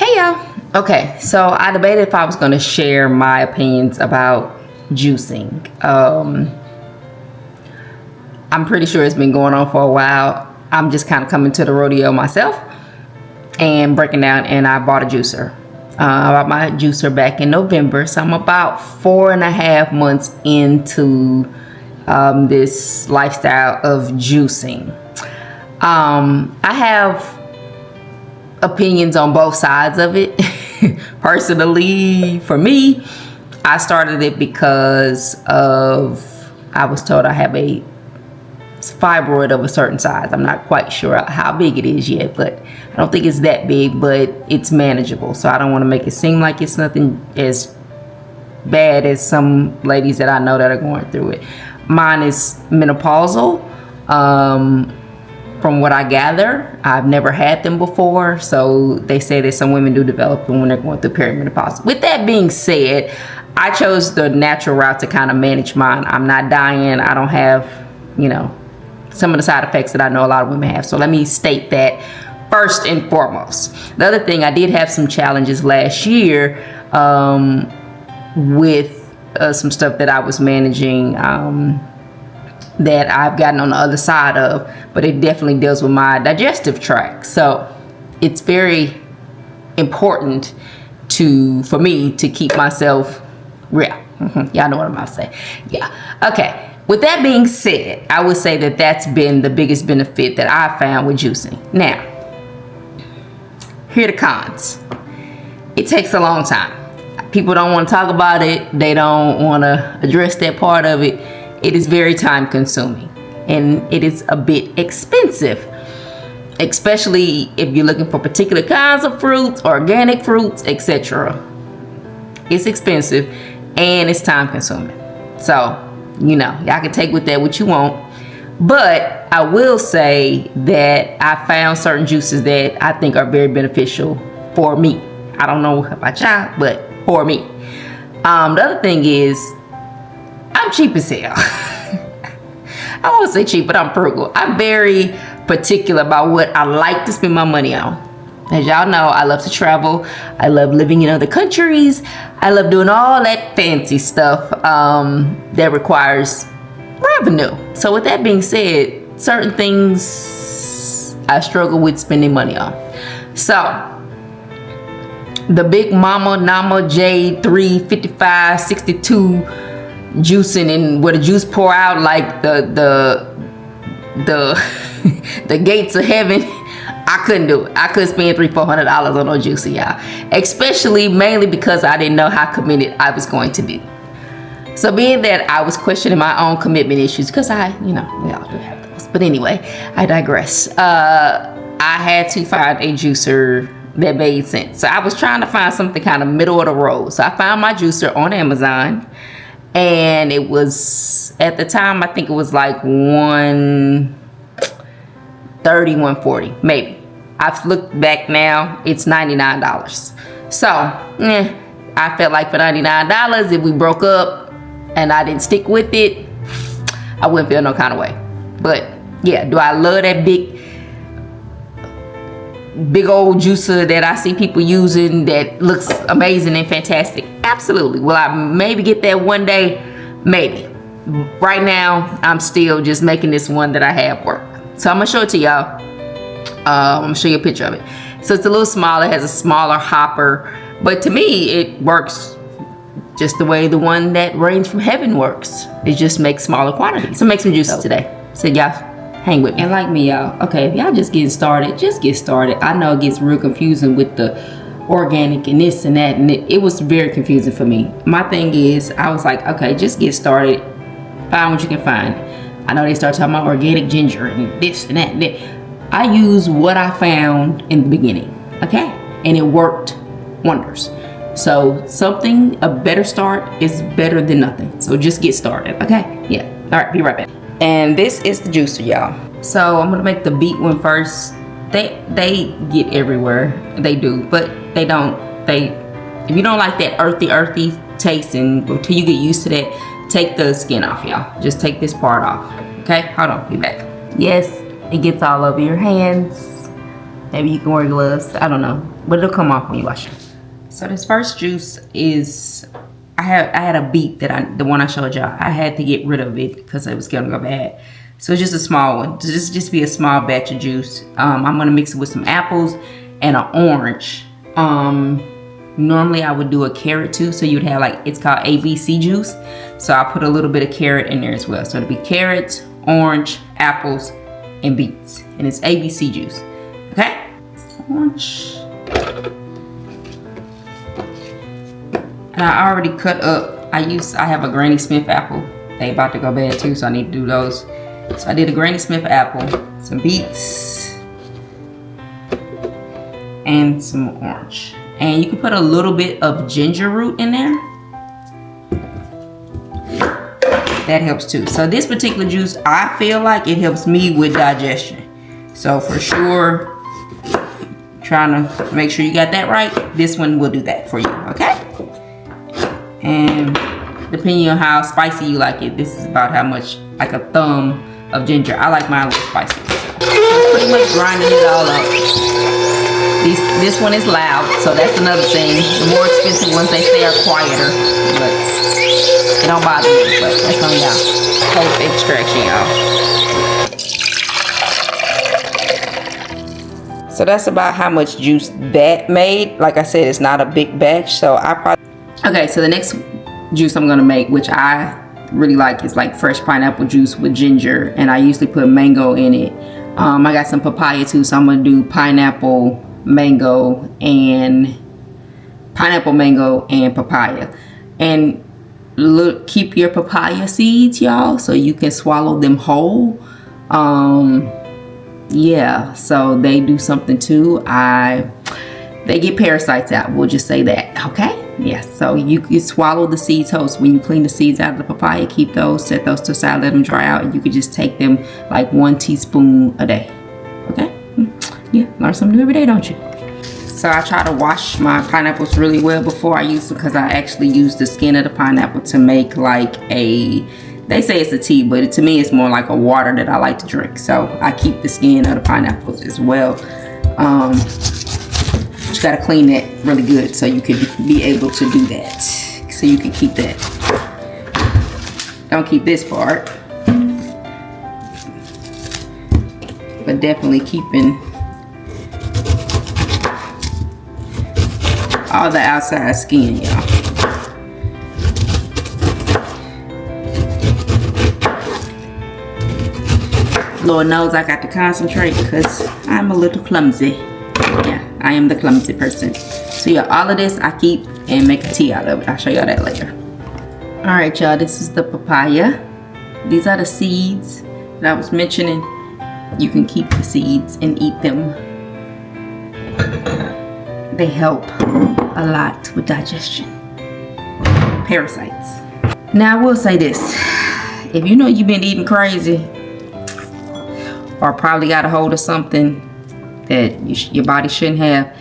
Hey y'all. Okay, so I debated if I was going to share my opinions about juicing. I'm pretty sure it's been going on for a while. I'm just kind of coming to the rodeo myself and breaking down, and I bought a juicer. I bought my juicer back in November, so I'm about 4.5 months into this lifestyle of juicing. I have opinions on both sides of it. Personally, for me, I started it because I was told I have a fibroid of a certain size. I'm not quite sure how big it is yet, but I don't think it's that big, but it's manageable. So I don't want to make it seem like it's nothing as bad as some ladies that I know that are going through it. Mine is menopausal. From what I gather, I've never had them before, so they say that some women do develop them when they're going through perimenopause. With that being said, I chose the natural route to kind of manage mine. I'm not dying. I don't have, some of the side effects that I know a lot of women have. So let me state that first and foremost. The other thing, I did have some challenges last year with some stuff that I was managing that I've gotten on the other side of, but it definitely deals with my digestive tract. So it's very important for me to keep myself real. Y'all know what I'm about to say. Yeah. Okay. With that being said, I would say that that's been the biggest benefit that I found with juicing. Now, here are the cons. It takes a long time. People don't want to talk about it. They don't want to address that part of it. It is very time consuming and it is a bit expensive, especially if you're looking for particular kinds of fruits, organic fruits, etc. It's expensive and it's time consuming. So, y'all can take with that what you want. But I will say that I found certain juices that I think are very beneficial for me. I don't know about y'all, but for me. The other thing is, I'm cheap as hell. I won't say cheap, but I'm frugal. I'm very particular about what I like to spend my money on. As y'all know, I love to travel. I love living in other countries. I love doing all that fancy stuff that requires revenue. So with that being said, certain things I struggle with spending money on. So the Big Mama Nama J3 55 62 juicing and where the juice pour out like the gates of heaven, I couldn't do it. I couldn't spend $300-400 on no juicing, y'all. Especially mainly because I didn't know how committed I was going to be. So being that I was questioning my own commitment issues, because we all do have those. But anyway, I digress. I had to find a juicer that made sense. So I was trying to find something kind of middle of the road. So I found my juicer on Amazon. And it was, at the time, I think it was like $130, $140, maybe. I've looked back now, it's $99. So, I felt like for $99, if we broke up and I didn't stick with it, I wouldn't feel no kind of way. But yeah, do I love that big old juicer that I see people using that looks amazing and fantastic? Absolutely. Will I maybe get that one day? Maybe. Right now, I'm still just making this one that I have work. So I'm gonna show it to y'all. I'm gonna show you a picture of it. So it's a little smaller, it has a smaller hopper, but to me, it works just the way the one that Rains from Heaven works. It just makes smaller quantities. So make some juices today. So y'all hang with me. And like me, y'all, okay, if y'all just getting started, just get started. I know it gets real confusing with the organic and this and that, and it was very confusing for me. My thing is, I was like, okay, just get started, find what you can find. I know they start talking about organic ginger and this and that and that. I use what I found in the beginning, okay, and it worked wonders. So a better start is better than nothing. So just get started, okay? Yeah. All right, be right back. And this is the juicer, y'all. So I'm gonna make the beet one first. They get everywhere, they do, but if you don't like that earthy taste, and until you get used to that, take the skin off, y'all. Just take this part off, okay? Hold on, be back. Yes, it gets all over your hands. Maybe you can wear gloves. I don't know, but it'll come off when you wash it. So this first juice is, I had a beet that the one I showed y'all. I had to get rid of it because it was gonna go bad. So it's just a small one. Just be a small batch of juice. I'm gonna mix it with some apples and an orange. Normally I would do a carrot too, so you'd have like, it's called ABC juice. So I'll put a little bit of carrot in there as well. So it'll be carrots, orange, apples, and beets. And it's ABC juice, okay? Orange. And I already cut up, I have a Granny Smith apple. They about to go bad too, so I need to do those. So I did a Granny Smith apple, some beets, and some orange. And you can put a little bit of ginger root in there. That helps too. So this particular juice, I feel like it helps me with digestion. So for sure, trying to make sure you got that right. This one will do that for you, okay? And depending on how spicy you like it, this is about how much, like a thumb of ginger. I like mine a little spicy. So pretty much grinding it all up. This one is loud, so that's another thing. The more expensive ones, they say, are quieter, but it don't bother me, but that's on y'all. Hope extraction, y'all. So that's about how much juice that made. Like I said, it's not a big batch, so I probably... Okay, so the next juice I'm gonna make, which I really like, is like fresh pineapple juice with ginger, and I usually put mango in it. I got some papaya too, so I'm gonna do pineapple, mango, and papaya. And look, keep your papaya seeds, y'all, so you can swallow them whole. Yeah, so they do something too. They get parasites out, we'll just say that, okay? Yes, so you can swallow the seeds whole. So when you clean the seeds out of the papaya, keep those, set those to the side, let them dry out, and you could just take them like 1 teaspoon a day, okay? Yeah, learn something new every day, don't you? So I try to wash my pineapples really well before I use them, because I actually use the skin of the pineapple to make like they say it's a tea, but to me it's more like a water that I like to drink. So I keep the skin of the pineapples as well. You gotta clean that really good so you can be able to do that. So you can keep that. Don't keep this part, but definitely keeping all the outside skin, y'all. Lord knows I got to concentrate because I'm a little clumsy. Yeah, I am the clumsy person. So yeah, all of this I keep and make a tea out of it. I'll show y'all that later. All right, y'all, this is the papaya. These are the seeds that I was mentioning. You can keep the seeds and eat them. They help a lot with digestion. Parasites. Now I will say this. If you know you've been eating crazy, or probably got a hold of something that your body shouldn't have,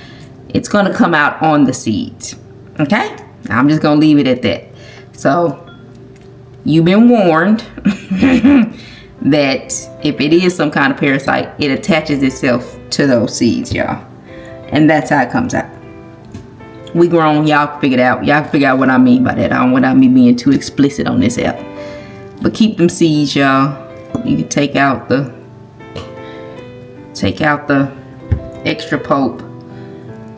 it's gonna come out on the seeds, okay? I'm just gonna leave it at that. So you've been warned that if it is some kind of parasite, it attaches itself to those seeds, y'all, and that's how it comes out. We grown, y'all can figure it out. Y'all can figure out what I mean by that. I don't want me being too explicit on this app, but keep them seeds, y'all. You can take out the extra pulp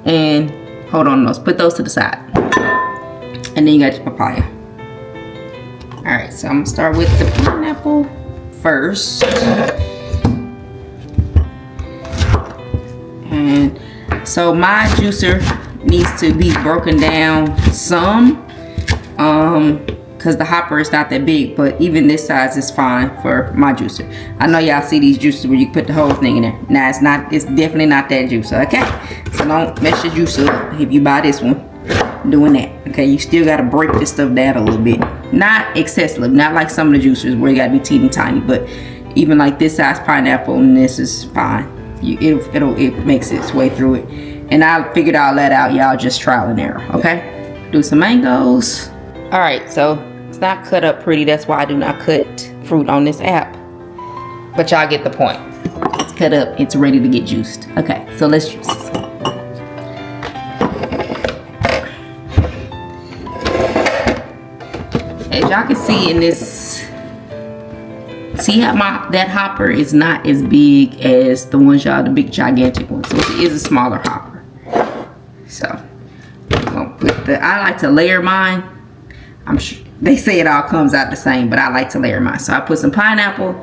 and hold on those, put those to the side, and then you got your papaya. All right, so I'm gonna start with the pineapple first, and so my juicer needs to be broken down some, because the hopper is not that big, but even this size is fine for my juicer. I know y'all see these juicers where you put the whole thing in there. Now it's definitely not that juicer, okay? So don't mess your juicer up if you buy this one doing that, okay? You still gotta break this stuff down a little bit. Not excessively, not like some of the juicers where you gotta be teeny tiny, but even like this size pineapple, and this is fine. It makes its way through it. And I figured all that out, y'all, just trial and error, okay? Do some mangoes. All right, so it's not cut up pretty. That's why I do not cut fruit on this app. But y'all get the point. It's cut up, it's ready to get juiced. Okay, so let's juice. As y'all can see in this, see how that hopper is not as big as the ones y'all, the big gigantic ones. So it is a smaller hopper. So I'm gonna put I like to layer mine. I'm sure they say it all comes out the same, but I like to layer mine. So I put some pineapple,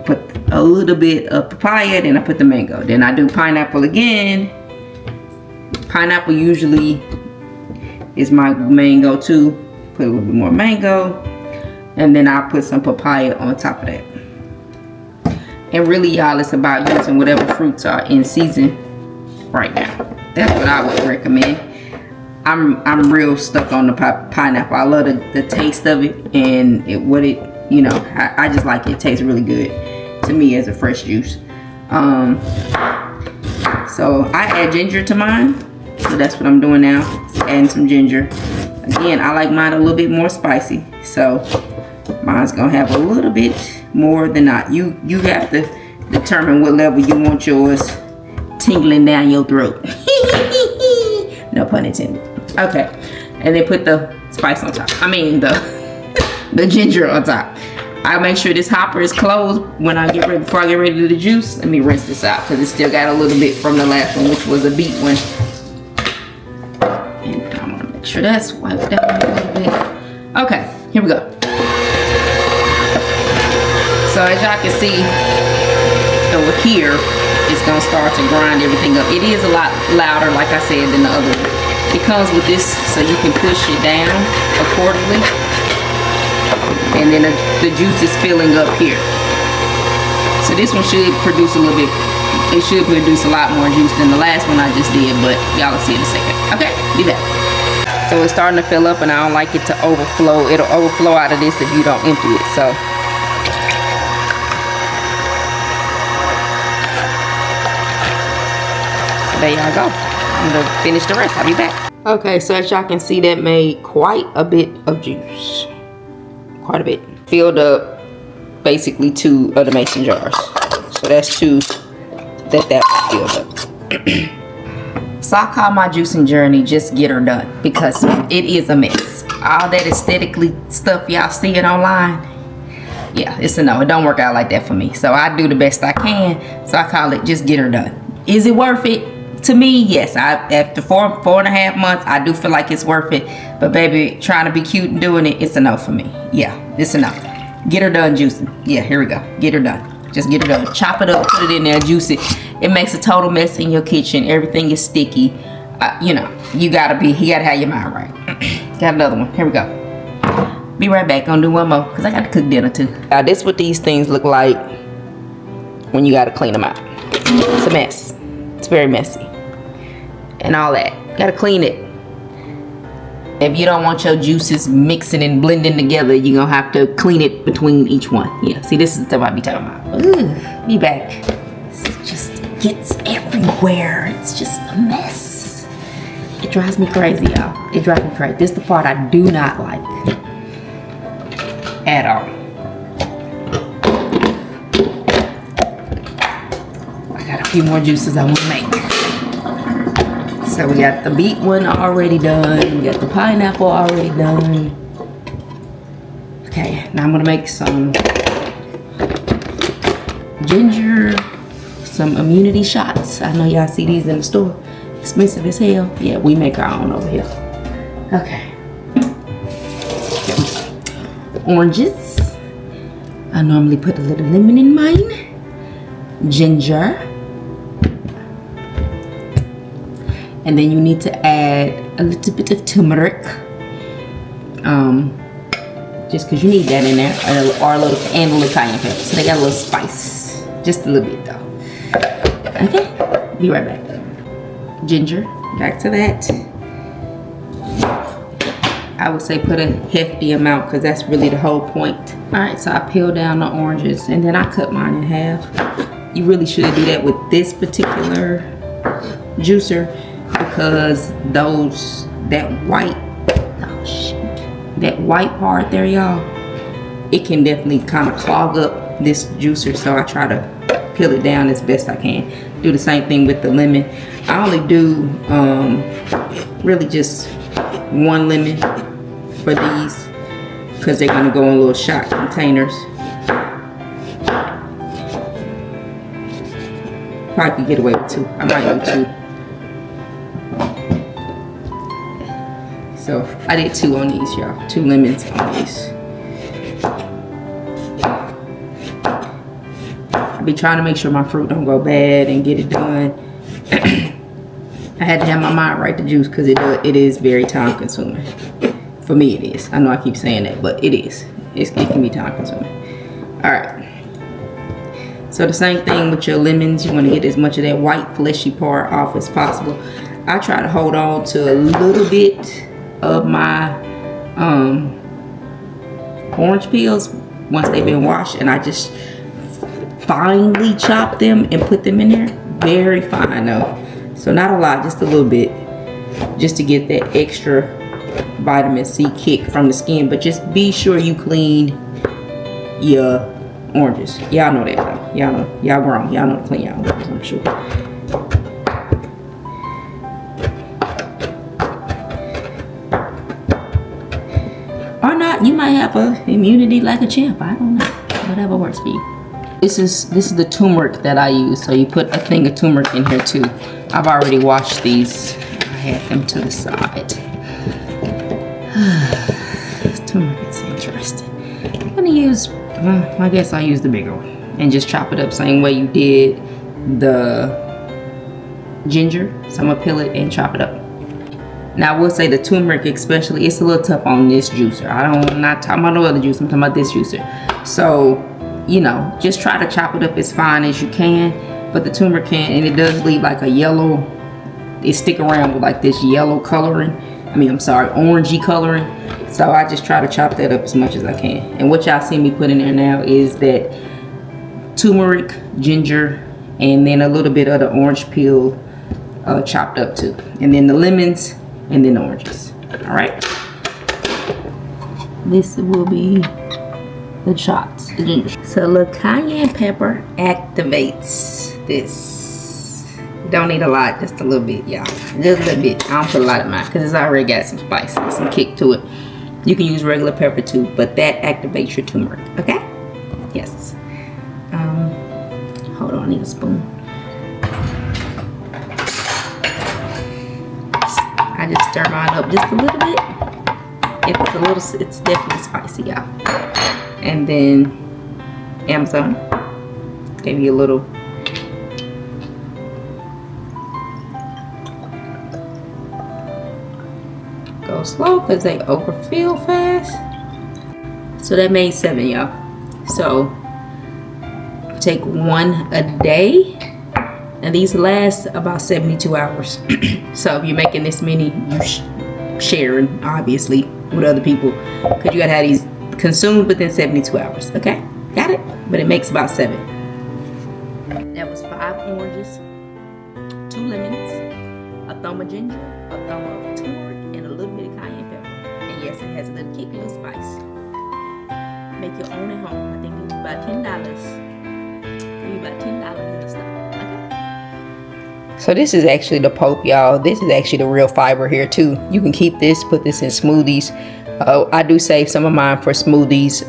put a little bit of papaya, then I put the mango. Then I do pineapple again. Pineapple usually is my main go-to. Put a little bit more mango, and then I'll put some papaya on top of that. And really, y'all, it's about using whatever fruits are in season right now. That's what I would recommend. I'm real stuck on the pineapple. I love the taste of it, and you know, I just like it. It tastes really good to me as a fresh juice. So I add ginger to mine, so that's what I'm doing now. Just adding some ginger. Again, I like mine a little bit more spicy, so mine's gonna have a little bit more than not. You have to determine what level you want yours tingling down your throat. No pun intended. Okay, and then put the spice on top. I mean the ginger on top. I make sure this hopper is closed when I get ready. Before I get ready to do the juice, let me rinse this out because it still got a little bit from the last one, which was a beet one. And I'm gonna make sure that's wiped down a little bit. Okay, here we go. So as y'all can see over here, it's gonna start to grind everything up. It is a lot louder, like I said, than the other one. It comes with this, so you can push it down accordingly. And then the juice is filling up here. So this one should produce a little bit, it should produce a lot more juice than the last one I just did, but y'all will see in a second. Okay, be back. So it's starting to fill up, and I don't like it to overflow. It'll overflow out of this if you don't empty it, so. There y'all go. I'm gonna finish the rest. I'll be back. Okay, so as y'all can see, that made quite a bit of juice. Quite a bit. Filled up basically 2 of the mason jars. So that's 2 that filled up. So I call my juicing journey just get her done, because it is a mess. All that aesthetically stuff y'all seeing online, yeah, it's a no. It don't work out like that for me. So I do the best I can. So I call it just get her done. Is it worth it? To me, yes. After 4.5 months, I do feel like it's worth it. But baby, trying to be cute and doing it, it's a no for me. Yeah, it's a no. Get her done juicing. Yeah, here we go. Get her done. Just get her done. Chop it up, put it in there, juice it. It makes a total mess in your kitchen. Everything is sticky. You know, you gotta have your mind right. Got another one. Here we go. Be right back. Gonna do one more because I got to cook dinner too. Now, this is what these things look like when you gotta clean them out. It's a mess. It's very messy. And all that. Gotta clean it. If you don't want your juices mixing and blending together, you're gonna have to clean it between each one. Yeah, see, this is the stuff I be talking about. Ooh, be back. It just gets everywhere. It's just a mess. It drives me crazy, y'all. It drives me crazy. This is the part I do not like at all. I got a few more juices I want to make. So we got the beet one already done. We got the pineapple already done. Okay, now I'm gonna make some ginger, some immunity shots. I know y'all see these in the store. Expensive as hell. Yeah, we make our own over here. Okay. Oranges. I normally put a little lemon in mine. Ginger. And then you need to add a little bit of turmeric. Just because you need that in there. Or a little cayenne pepper. So they got a little spice. Just a little bit though. Okay, be right back. Ginger, back to that. I would say put a hefty amount because that's really the whole point. Alright, so I peel down the oranges and then I cut mine in half. You really should do that with this particular juicer, because that white part there, y'all, it can definitely kind of clog up this juicer. So I try to peel it down as best I can. Do the same thing with the lemon. I only do really just 1 lemon for these because they're gonna go in little shot containers. Probably could get away with 2. I might do 2. So I did 2 on these, y'all. 2 lemons on these. I be trying to make sure my fruit don't go bad and get it done. I had to have my mind right to juice because it is very time consuming. For me it is. I know I keep saying that, but it is. It can be time consuming. Alright. So the same thing with your lemons. You want to get as much of that white fleshy part off as possible. I try to hold on to a little bit of my orange peels once they've been washed, and I just finely chop them and put them in there. Very fine though. So not a lot, just a little bit. Just to get that extra vitamin C kick from the skin. But just be sure you clean your oranges. Y'all know that though. Y'all know. Y'all grown. Y'all know to clean y'all oranges, I'm sure. Or not, you might have a immunity like a champ. I don't know. Whatever works for you. This is the turmeric that I use. So you put a thing of turmeric in here too. I've already washed these. I had them to the side. Turmeric is interesting. I'm gonna use, I guess I'll use the bigger one and just chop it up same way you did the ginger. So I'm gonna peel it and chop it up. Now I will say the turmeric especially, it's a little tough on this juicer. I'm not talking about no other juice, I'm talking about this juicer. So, you know, just try to chop it up as fine as you can. But the turmeric can, and it does leave like a yellow, it stick around with like this yellow coloring. I mean, I'm sorry, orangey coloring. So I just try to chop that up as much as I can. And what y'all see me put in there now is that turmeric, ginger, and then a little bit of the orange peel chopped up too. And then the lemons, and then the oranges. All right. This will be the shots, the ginger. So the cayenne pepper activates this. Don't need a lot, just a little bit, y'all. Just a little bit. I don't put a lot of mine because it's already got some spice, some kick to it. You can use regular pepper too, but that activates your turmeric. Okay? Yes. Hold on, I need a spoon. I just stir mine up just a little bit. It's definitely spicy, y'all. And then Amazon gave you a little. Go slow because they overfill fast. So that made 7, y'all. So take 1 a day, and these last about 72 hours. So if you're making this many, you sharing obviously with other people, because you gotta have these consumed within 72 hours. Okay, got it? But it makes about 7. That was 5 oranges, 2 lemons, a thumb of ginger, a thumb of turmeric, and a little bit of cayenne pepper. And yes, it has a little kick, a little spice. Make your own at home. I think it's about $10. Maybe about $10 in the stuff. Okay. So this is actually the pulp, y'all. This is actually the real fiber here too. You can keep this, put this in smoothies. I do save some of mine for smoothies.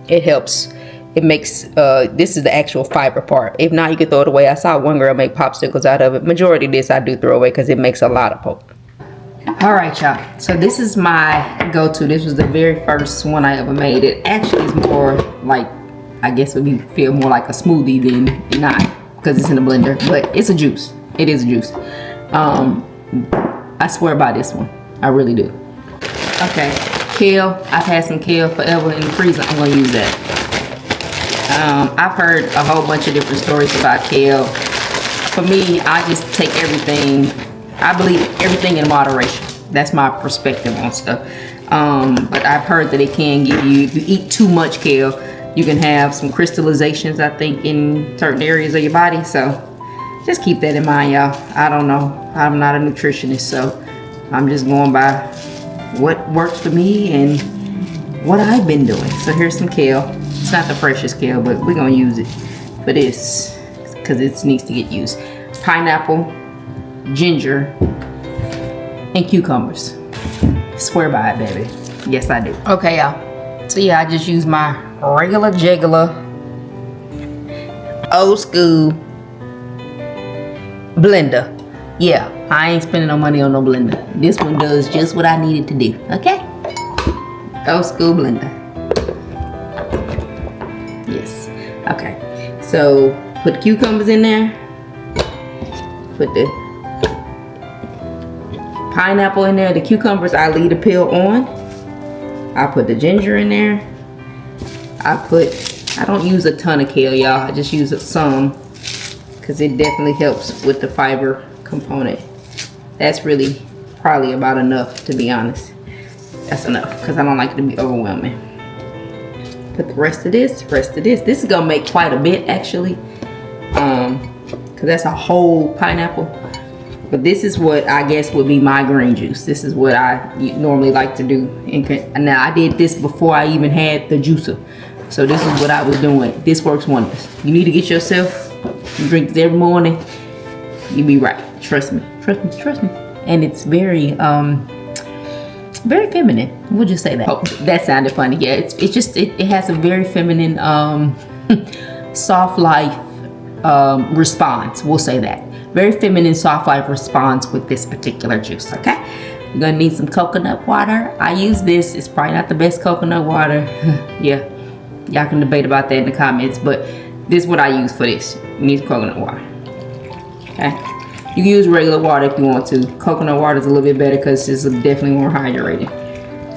It helps. It makes, this is the actual fiber part. If not, you can throw it away. I saw one girl make popsicles out of it. Majority of this I do throw away because it makes a lot of pulp. All right, y'all. So this is my go-to. This was the very first one I ever made. It actually is more like, I guess it would feel more like a smoothie than not, because it's in a blender. But it's a juice. It is a juice. I swear by this one. I really do. Okay, kale. I've had some kale forever in the freezer. I'm gonna use that. I've heard a whole bunch of different stories about kale. For me, I just take everything. I believe everything in moderation. That's my perspective on stuff. But I've heard that it can give you, if you eat too much kale, you can have some crystallizations, I think, in certain areas of your body. So just keep that in mind, y'all. I don't know. I'm not a nutritionist, so I'm just going by what works for me and what I've been doing. So here's some kale. It's not the freshest kale, but we're gonna use it for for this because it needs to get used. Pineapple, ginger, and cucumbers. Swear by it, baby. Yes, I do. Okay, y'all. So yeah, I just use my regular jiggler, old school blender. Yeah, I ain't spending no money on no blender. This one does just what I need it to do. Okay? Old school blender. Yes. Okay. So put the cucumbers in there. Put the pineapple in there. The cucumbers, I leave the peel on. I put the ginger in there. I don't use a ton of kale, y'all. I just use some because it definitely helps with the fiber component. That's really probably about enough, to be honest. That's enough because I don't like it to be overwhelming. Put the rest of this. This is gonna make quite a bit actually, because that's a whole pineapple. But this is what I guess would be my green juice. This is what I normally like to do. And now I did this before I even had the juicer. So this is what I was doing. This works wonders. You need to get yourself, you drink this every morning, you'll be right. Trust me, trust me, trust me. And it's very, very feminine. We'll just say that. Oh, that sounded funny. Yeah, it has a very feminine, soft life response. We'll say that. Very feminine, soft life response with this particular juice, okay? You're gonna need some coconut water. I use this. It's probably not the best coconut water. Yeah, y'all can debate about that in the comments, but this is what I use for this. You need coconut water, okay? You can use regular water if you want to. Coconut water is a little bit better because it's definitely more hydrating.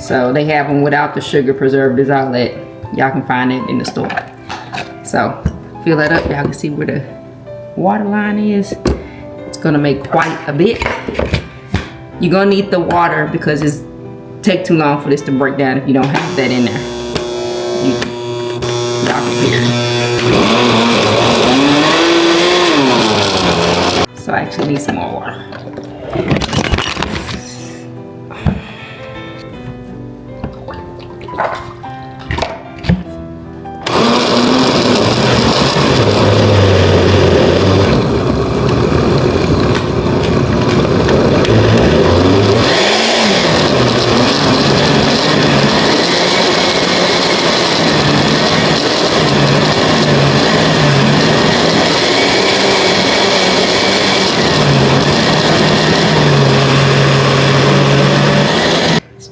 So they have them without the sugar preservatives outlet. Y'all can find it in the store. So fill that up. Y'all can see where the water line is. It's gonna make quite a bit. You're gonna need the water because it's take too long for this to break down if you don't have that in there. Y'all can hear it. So I actually need some more water.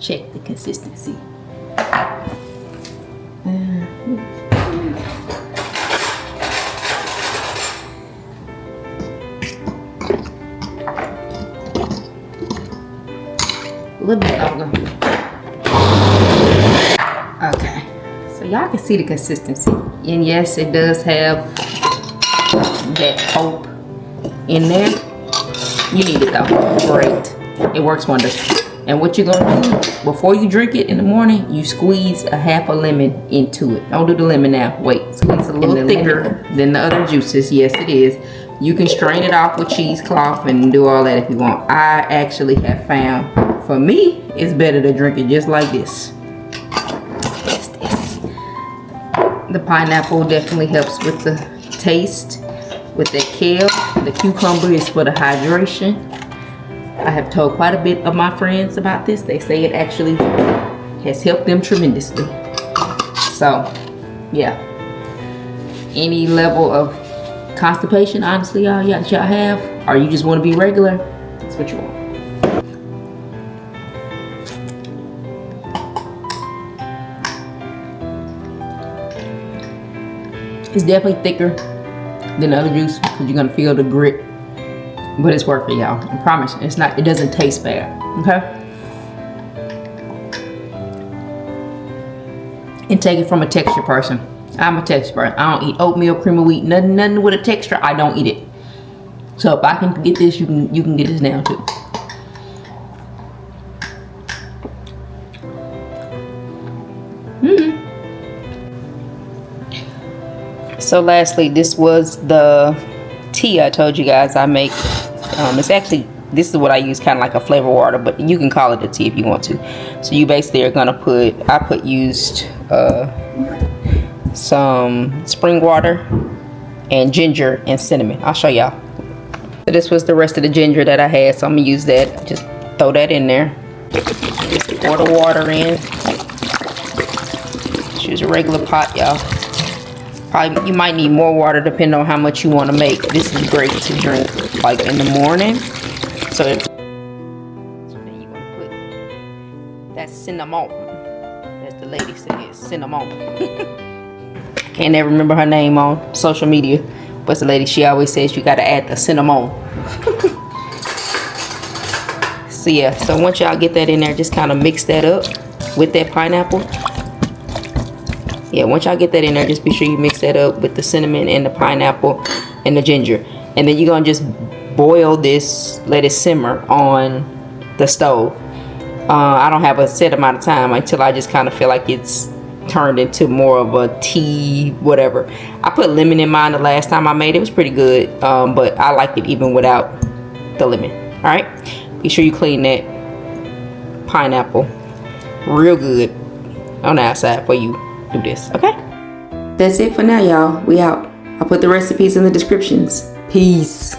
Check the consistency. A little bit longer. Okay, so y'all can see the consistency, and yes, it does have that pulp in there. You need it though. Great, it works wonders. And what you're gonna do before you drink it in the morning, you squeeze a half a lemon into it. Don't do the lemon now. Wait, squeeze a little thicker than the other juices. Yes, it is. You can strain it off with cheesecloth and do all that if you want. I actually have found, for me, it's better to drink it just like this. Just this. The pineapple definitely helps with the taste. With the kale, the cucumber is for the hydration. I have told quite a bit of my friends about this. They say it actually has helped them tremendously. So, yeah. Any level of constipation, honestly, y'all have, or you just want to be regular, that's what you want. It's definitely thicker than the other juice because you're gonna feel the grit. But it's worth it, y'all. I promise. It's not. It doesn't taste bad. Okay. And take it from a texture person. I'm a texture person. I don't eat oatmeal, cream of wheat, nothing with a texture. I don't eat it. So if I can get this, you can get this now too. So lastly, this was the tea I told you guys I make. It's actually, this is what I use, kind of like a flavor water, but you can call it a tea if you want to. So you basically are gonna used some spring water, and ginger and cinnamon. I'll show y'all. So this was the rest of the ginger that I had, so I'm gonna use that. Just throw that in there. Just pour the water in. Just use a regular pot, y'all. Probably you might need more water depending on how much you want to make. This is great to drink like in the morning. So then you want to put that cinnamon. As the lady says, cinnamon. Can't never remember her name on social media, but the lady, she always says you got to add the cinnamon. So yeah, so once y'all get that in there, just kind of mix that up with that pineapple. Yeah, once y'all get that in there, just be sure you mix that up with the cinnamon and the pineapple and the ginger. And then you're going to just boil this, let it simmer on the stove. I don't have a set amount of time until I just kind of feel like it's turned into more of a tea, whatever. I put lemon in mine the last time I made it. It was pretty good, but I liked it even without the lemon. All right, be sure you clean that pineapple real good on the outside before you do this. Okay, that's it for now, y'all. We out. I'll put the recipes in the descriptions. Peace.